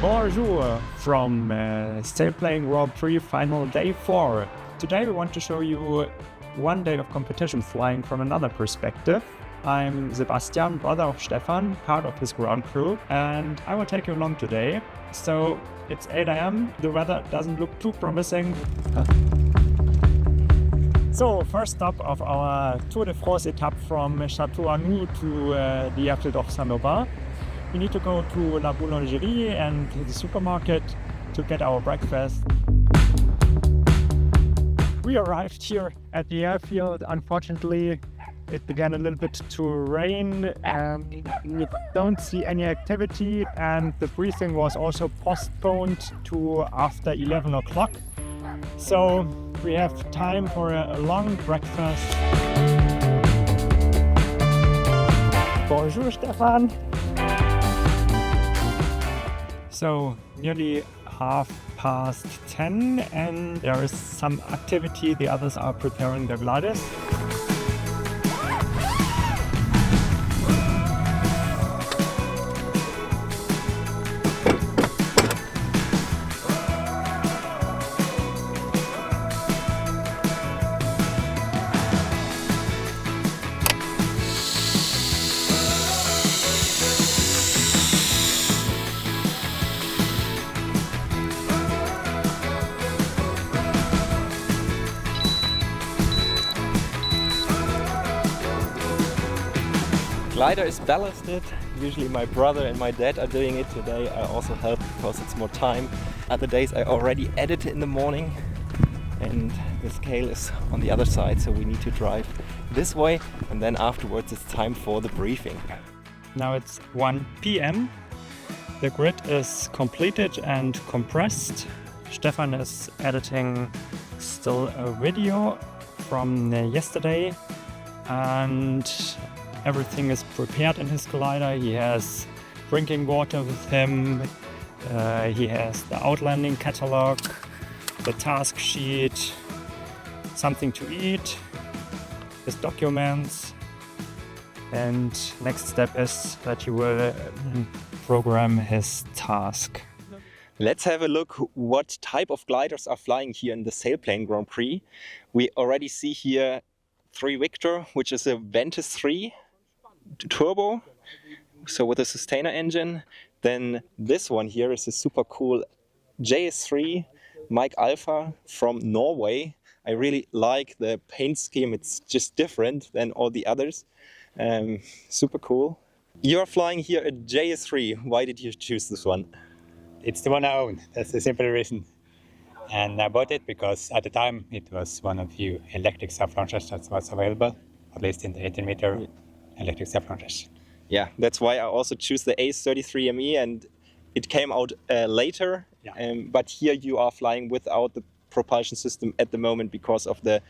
Bonjour from Sailplane Grand Prix final day 4. Today we want to show you one day of competition flying from another perspective. I'm Sebastian, brother of Stefan, part of his ground crew, and I will take you along today. So it's 8 a.m. The weather doesn't look too promising. So first stop of our Tour de France etape from Château-Anou to the airfield of Saint-Aubin. We need to go to La Boulangerie and the supermarket to get our breakfast. We arrived here at the airfield. Unfortunately, it began a little bit to rain and we don't see any activity, and the briefing was also postponed to after 11 o'clock. So we have time for a long breakfast. Bonjour, Stefan. So nearly 10:30 and there is some activity. The others are preparing their gliders. Glider is ballasted. Usually my brother and my dad are doing it. Today I also help because it's more time. Other days I already edit in the morning and the scale is on the other side, so we need to drive this way and then afterwards it's time for the briefing. Now it's 1 p.m. The grid is completed and compressed. Stefan is editing still a video from yesterday and everything is prepared in his glider. He has drinking water with him, he has the outlanding catalog, the task sheet, something to eat, his documents, and next step is that he will program his task. Let's have a look what type of gliders are flying here in the Sailplane Grand Prix. We already see here 3 Victor, which is a Ventus 3 turbo, so with a sustainer engine. Then this one here is a super cool JS3 Mike Alpha from Norway. I really like the paint scheme, it's just different than all the others. Super cool. You're flying here a JS3. Why did you choose this one? It's the one I own. That's the simple reason. And I bought it because at the time it was one of the few electric self-launchers that was available, at least in the 18-meter electric self-launchers. Yeah, that's why I also choose the Ace 33ME, and it came out later. Yeah. But here you are flying without the propulsion system at the moment because of the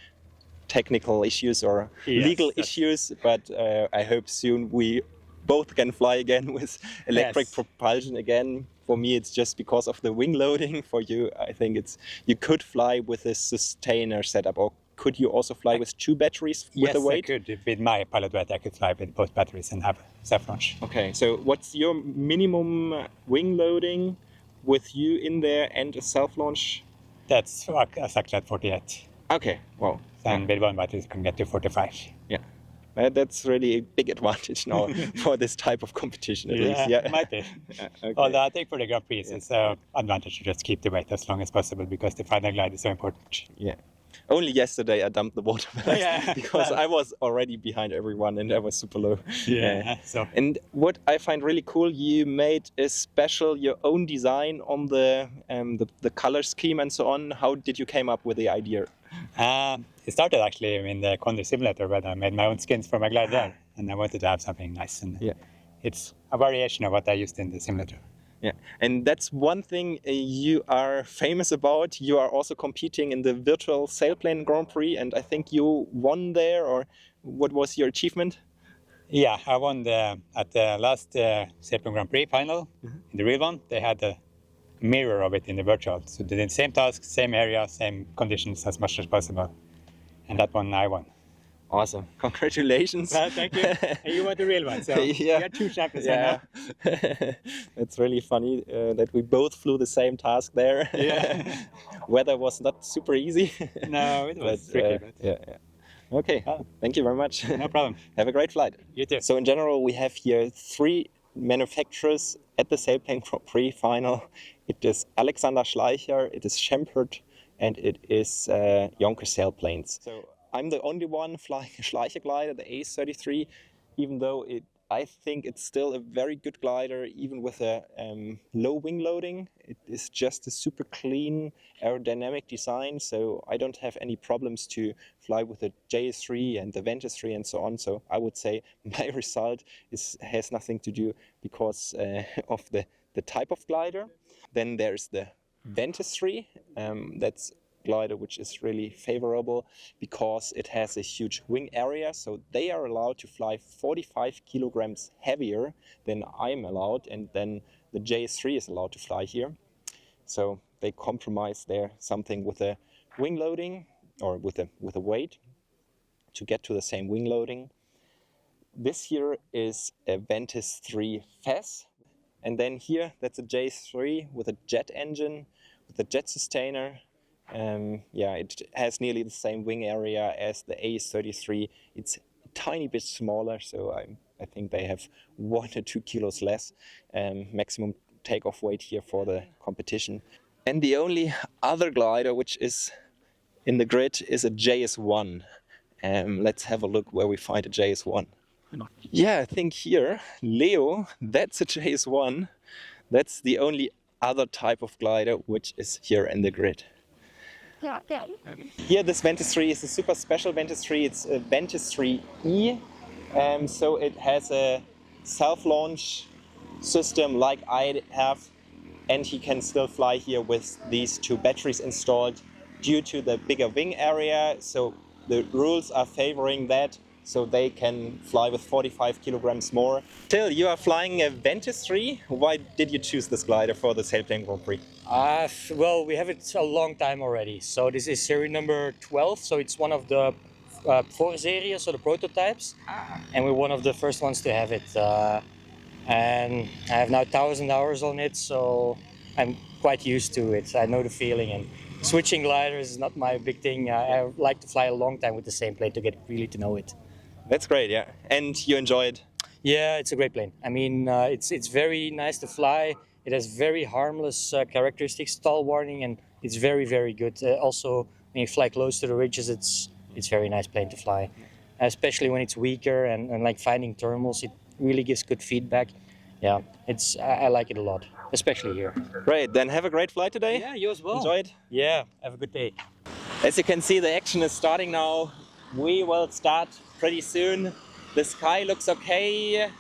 technical issues or legal issues. But I hope soon we both can fly again with electric propulsion again. For me, it's just because of the wing loading. For you, I think you could fly with a sustainer setup, or could you also fly with 2 batteries with the weight? Yes, I could. With my pilot weight, I could fly with both batteries and have self-launch. Okay, so what's your minimum wing loading with you in there and a self-launch? That's exactly at 48. Okay, wow. And with one battery, you can get to 45. Yeah. That's really a big advantage now for this type of competition, at least. Yeah, might be. Okay. Although I think for the Grand Prix, it's an advantage to just keep the weight as long as possible because the final glide is so important. Yeah. Only yesterday I dumped the water ballast because I was already behind everyone and I was super low. Yeah. And what I find really cool, you made a special, your own design on the color scheme and so on. How did you came up with the idea? It started actually in the Condor simulator where I made my own skins for my glider, and I wanted to have something nice. And it's a variation of what I used in the simulator. Yeah, and that's one thing you are famous about. You are also competing in the virtual Sailplane Grand Prix, and I think you won there, or what was your achievement? Yeah, I won at the last Sailplane Grand Prix final. In the real one, they had a mirror of it in the virtual. So they did the same task, same area, same conditions as much as possible. And that one I won. Awesome. Congratulations. Well, thank you. And you were the real one, so Yeah. we are two champions Yeah. right now. It's really funny that we both flew the same task there. Yeah. Weather was not super easy. No, it was but, tricky, but yeah. Okay. Oh. Thank you very much. no problem. Have a great flight. You too. So in general, we have here 3 manufacturers at the Sailplane Grand Prix final. It is Alexander Schleicher, it is Schempert, and it is Jonker Sailplanes. So I'm the only one flying a Schleicher glider, the A33, even though I think it's still a very good glider, even with a low wing loading. It is just a super clean aerodynamic design, so I don't have any problems to fly with the JS3 and the Ventus 3 and so on. So I would say my result has nothing to do because of the type of glider. Then there's the Ventus 3, that's glider which is really favorable because it has a huge wing area, so they are allowed to fly 45 kilograms heavier than I'm allowed, and then the JS3 is allowed to fly here. So they compromise there something with a wing loading or with a weight to get to the same wing loading. This here is a Ventus 3 FES, and then here that's a JS3 with a jet engine, with a jet sustainer. It has nearly the same wing area as the A33. It's a tiny bit smaller, so I think they have 1 or 2 kilos less maximum takeoff weight here for the competition. And the only other glider which is in the grid is a JS1. Let's have a look where we find a JS1. Yeah, I think here, Leo, that's a JS1. That's the only other type of glider which is here in the grid. Here this Ventus 3 is a super special Ventus 3. It's a Ventus 3E, so it has a self-launch system like I have, and he can still fly here with these 2 batteries installed due to the bigger wing area. So the rules are favoring that, so they can fly with 45 kilograms more. Till, you are flying a Ventus 3. Why did you choose this glider for the Sailplane Grand Prix? Well, we have it a long time already. So this is series number 12. So it's one of the Vorserie, so the prototypes. And we're one of the first ones to have it. And I have now 1,000 hours on it, so I'm quite used to it. I know the feeling, and switching gliders is not my big thing. I like to fly a long time with the same plane to get really to know it. That's great, yeah. And you enjoy it? Yeah, it's a great plane. I mean, it's very nice to fly. It has very harmless characteristics, stall warning, and it's very, very good. Also, when you fly close to the ridges, it's very nice plane to fly, especially when it's weaker and like finding thermals. It really gives good feedback. Yeah, I like it a lot, especially here. Great, then have a great flight today. Yeah, you as well. Enjoy it. Yeah, have a good day. As you can see, the action is starting now. We will start pretty soon. The sky looks okay.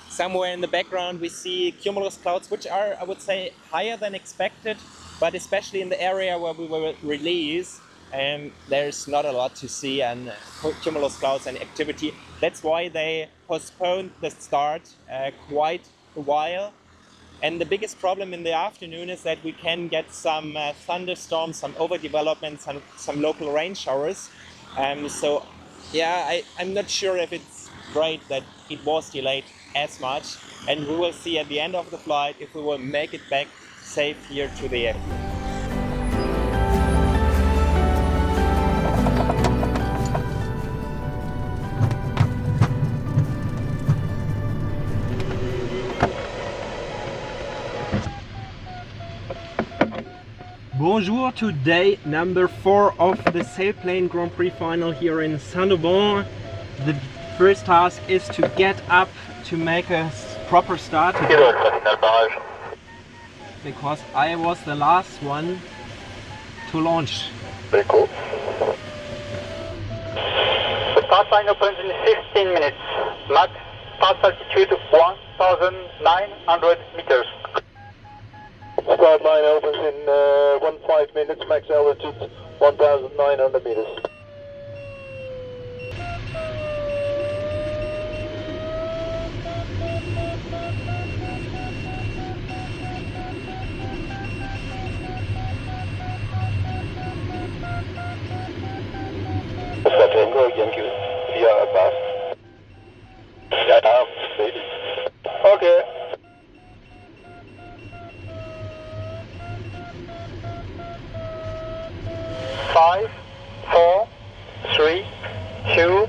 Somewhere in the background we see cumulus clouds, which are, I would say, higher than expected, but especially in the area where we will release, there's not a lot to see and cumulus clouds and activity. That's why they postponed the start quite a while. And the biggest problem in the afternoon is that we can get some thunderstorms, some overdevelopment, some local rain showers. So yeah, I'm not sure if it's great that it was delayed as much, and we will see at the end of the flight if we will make it back safe here to the airfield. Bonjour to day number 4 of the Sailplane Grand Prix final here in Saint-Aubin. The first task is to get up to make a proper start, because I was the last one to launch. Very cool. The start line opens in 15 minutes. Max start altitude 1,900 meters. Start line opens in 15 minutes. Max altitude 1,900 meters. Tango, Yankee, via 3, 2,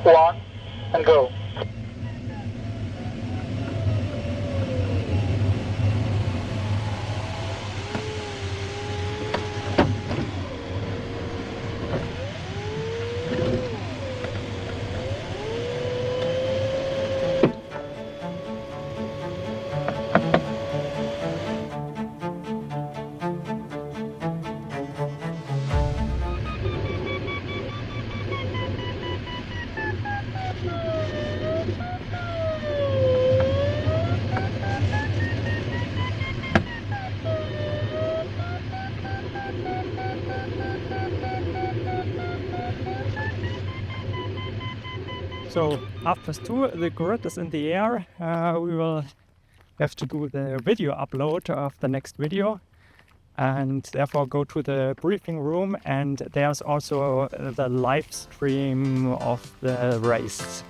1, and go. So after 2, the grid is in the air. We will have to do the video upload of the next video, and therefore go to the briefing room, and there's also the live stream of the race.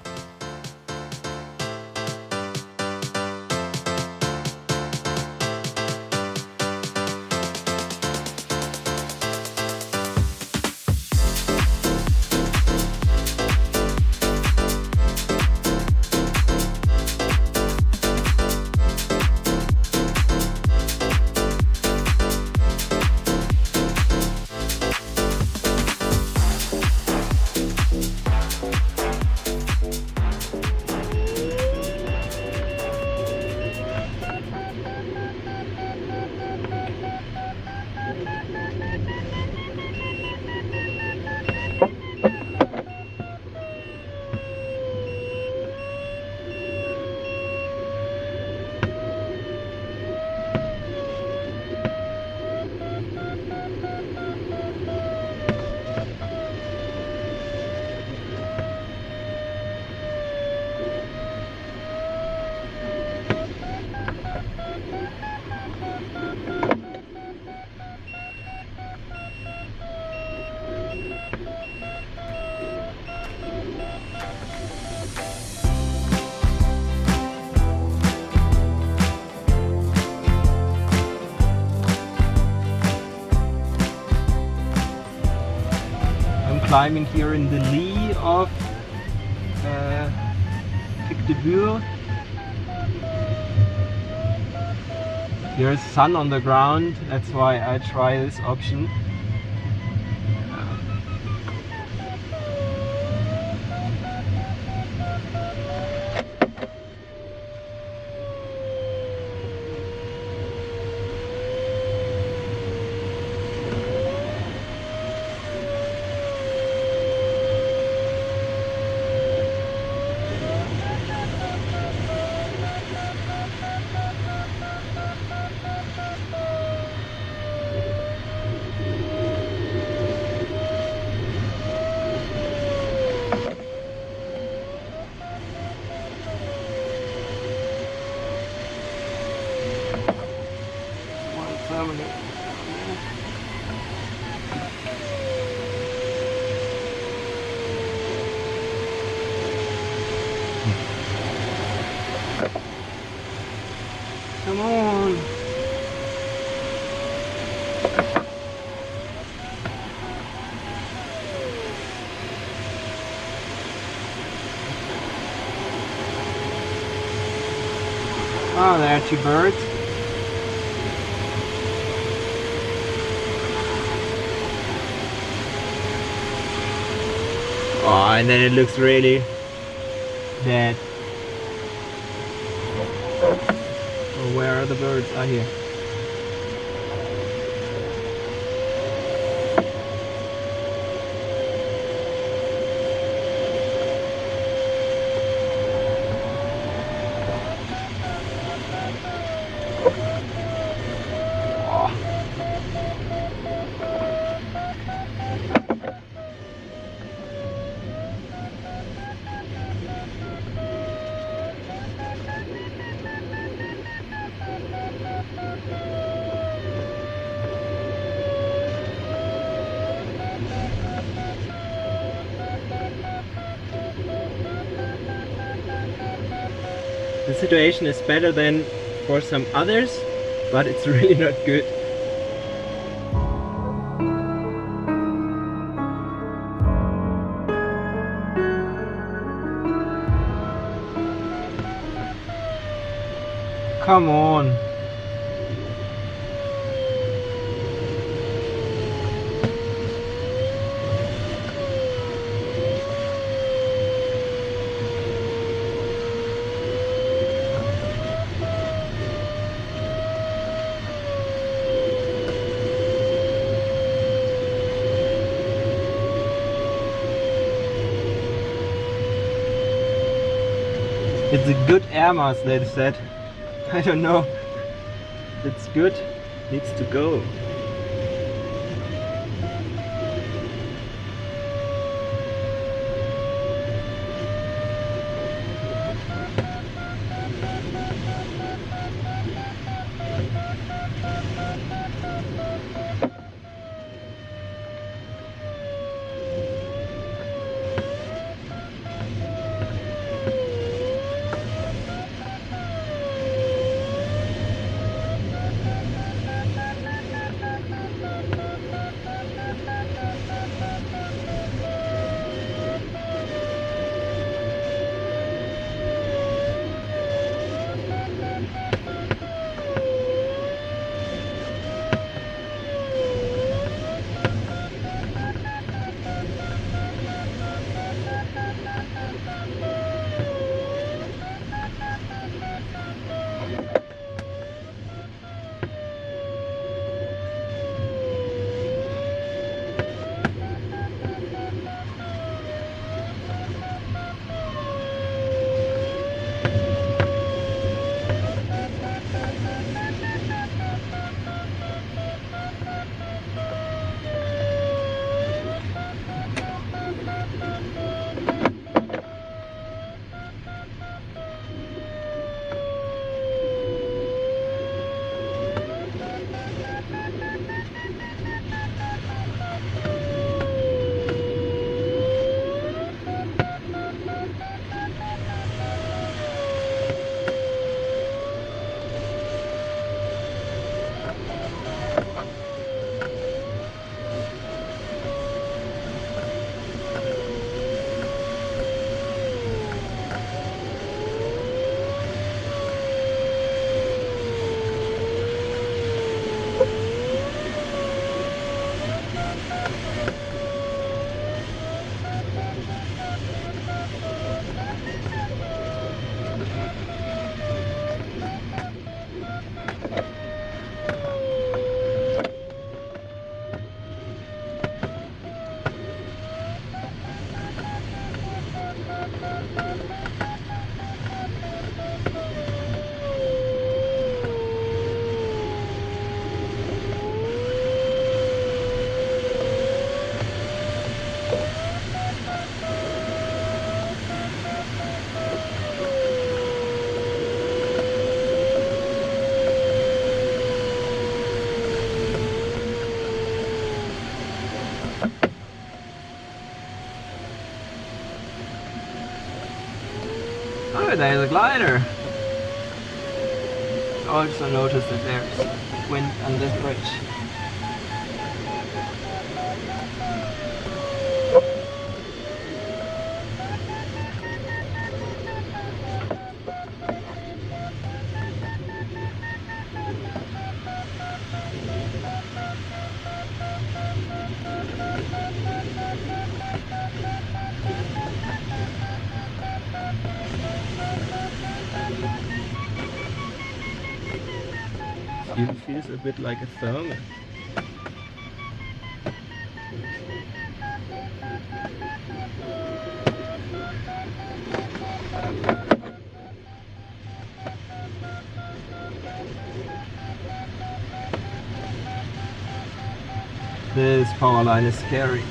Climbing here in the lee of Pic de Bure. There's sun on the ground, that's why I try this option. Come on! Oh, there are 2 birds. Oh, and then it looks really dead. Oh, where are the birds? Ah, here. The situation is better than for some others, but it's really not good. Come on. It's a good air mass, they said. I don't know. It's good. Needs to go. Oh, there's a glider. Also noticed that there's wind on this bridge. It feels a bit like a thermal. This power line is scary.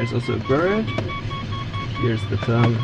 There's also a bird. Here's the tongue.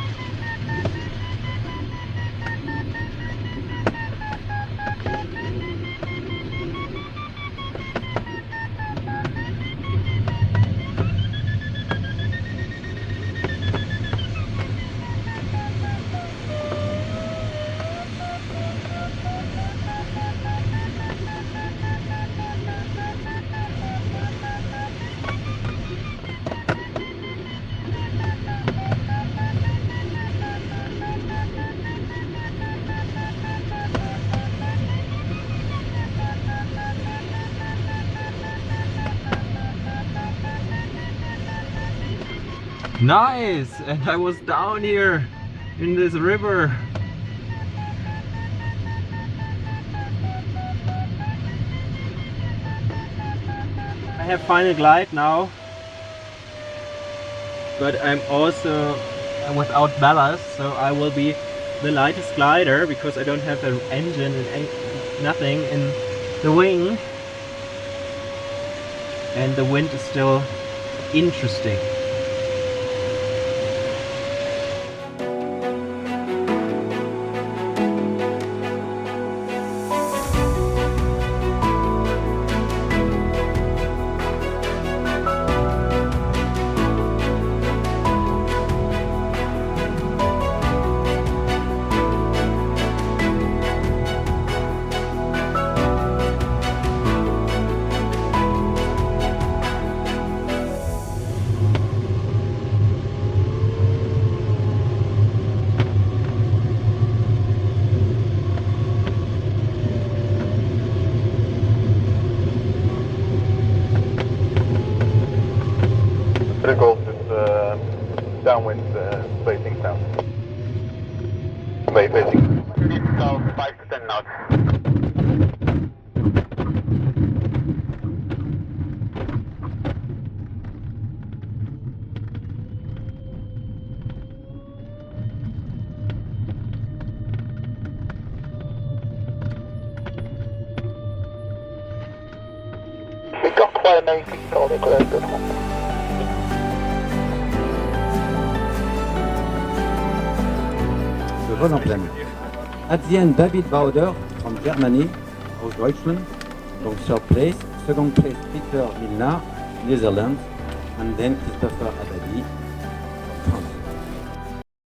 Nice! And I was down here in this river. I have final glide now, but I'm also without ballast, so I will be the lightest glider because I don't have an engine and nothing in the wing, and the wind is still interesting. The Gulf is downwind facing south. Bay facing south 5 to 10 knots. We got quite a nice call there, but that's good. Vol en pleine. At the end, David Bauder from Germany, or Deutschland, donc third place. Second place, Peter Milnar, Netherlands, and then Christopher Haddadi,